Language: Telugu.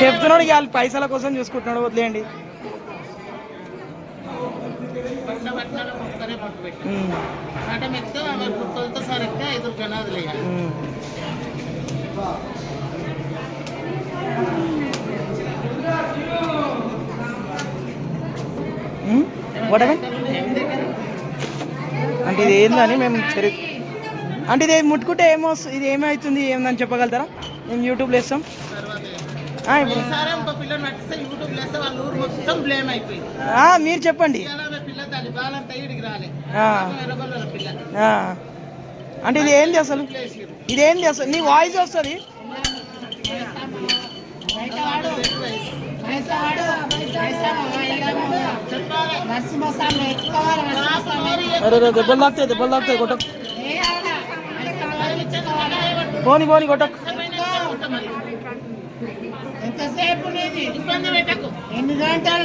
చెప్తున్నాడు వాళ్ళు పైసల కోసం చూసుకుంటున్నాడు, వదిలేయండి. అంటే ఇది ఏందని మేము అంటే ఇది ముట్టుకుంటే ఇది ఏమవుతుంది ఏందని చెప్పగలుగుతారా? మేము యూట్యూబ్లో వేస్తాం. మీరు చెప్పండి. అంటే ఇది ఏంది అసలు? ఇదేంది అసలు? నీ వాయిస్ వస్తుంది. దెబ్బలు తాకుతాయి కొట్టకు. పోని కొట్టకు. ఎంతసేపు ఎన్ని గంటలు